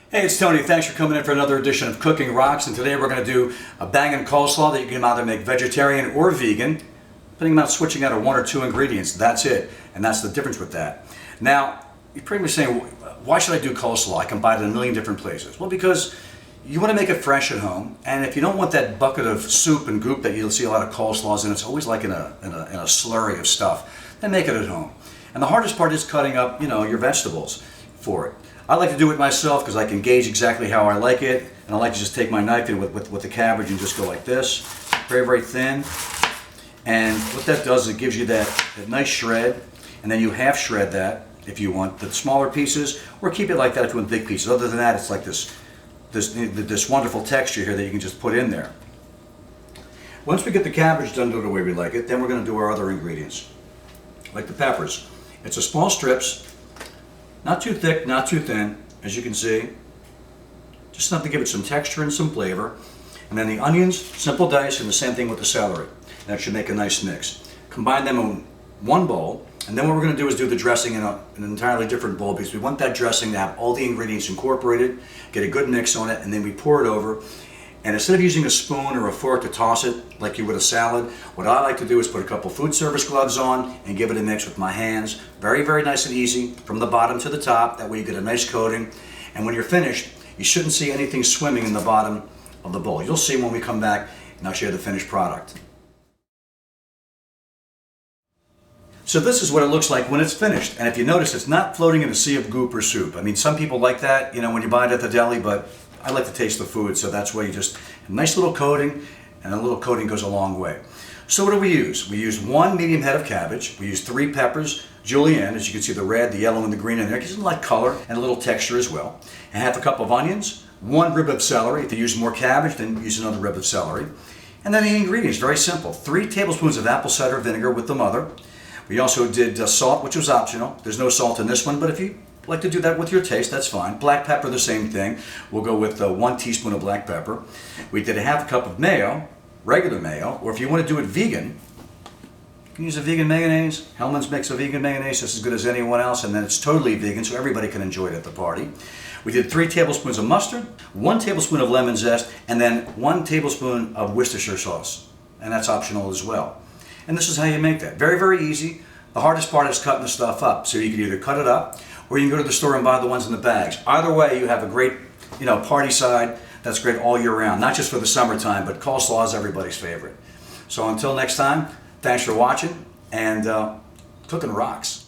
Hey, it's Tony. Thanks for coming in for another edition of Cooking Rocks. And today we're going to do a bangin' coleslaw that you can either make vegetarian or vegan, depending on switching out of one or two ingredients. That's it. And that's the difference with that. Now, you're pretty much saying, why should I do coleslaw? I can buy it in a million different places. Well, because you want to make it fresh at home. And if you don't want that bucket of soup and goop that you'll see a lot of coleslaws in, it's always like in a slurry of stuff, then make it at home. And the hardest part is cutting up, your vegetables for it. I like to do it myself because I can gauge exactly how I like it, and I like to just take my knife in with the cabbage and just go like this, very, very thin. And what that does is it gives you that nice shred, and then you half shred that if you want the smaller pieces, or keep it like that if you want big pieces. Other than that, it's like this wonderful texture here that you can just put in there. Once we get the cabbage done the way we like it, then we're going to do our other ingredients, like the peppers. It's a small strips. Not too thick, not too thin, as you can see. Just enough to give it some texture and some flavor. And then the onions, simple dice, and the same thing with the celery. That should make a nice mix. Combine them in one bowl, and then what we're going to do is do the dressing in an entirely different bowl because we want that dressing to have all the ingredients incorporated, get a good mix on it, and then we pour it over. And instead of using a spoon or a fork to toss it like you would a salad, what I like to do is put a couple food service gloves on and give it a mix with my hands. Very, very nice and easy from the bottom to the top. That way you get a nice coating. And when you're finished, you shouldn't see anything swimming in the bottom of the bowl. You'll see when we come back and I'll show you the finished product. So this is what it looks like when it's finished. And if you notice, it's not floating in a sea of goop or soup. I mean, some people like that, when you buy it at the deli, but I like to taste the food, so that's why you just, a nice little coating, and a little coating goes a long way. So what do we use? We use 1 medium head of cabbage, we use 3 peppers, julienne, as you can see the red, the yellow, and the green in there, gives it a light color and a little texture as well. And half a cup of onions, 1 rib of celery. If you use more cabbage, then use another rib of celery. And then the ingredients, very simple. 3 tablespoons of apple cider vinegar with the mother. We also did salt, which was optional. There's no salt in this one, but if you like to do that with your taste, that's fine. Black pepper, the same thing. We'll go with 1 teaspoon of black pepper. We did a half cup of mayo, regular mayo, or if you want to do it vegan, you can use a vegan mayonnaise. Hellmann's makes a vegan mayonnaise just as good as anyone else, and then it's totally vegan, so everybody can enjoy it at the party. We did 3 tablespoons of mustard, 1 tablespoon of lemon zest, and then 1 tablespoon of Worcestershire sauce, and that's optional as well. And this is how you make that. Very, very easy. The hardest part is cutting the stuff up, so you can either cut it up, or you can go to the store and buy the ones in the bags. Either way, you have a great, party side that's great all year round, not just for the summertime, but coleslaw is everybody's favorite. So until next time, thanks for watching, and cooking rocks.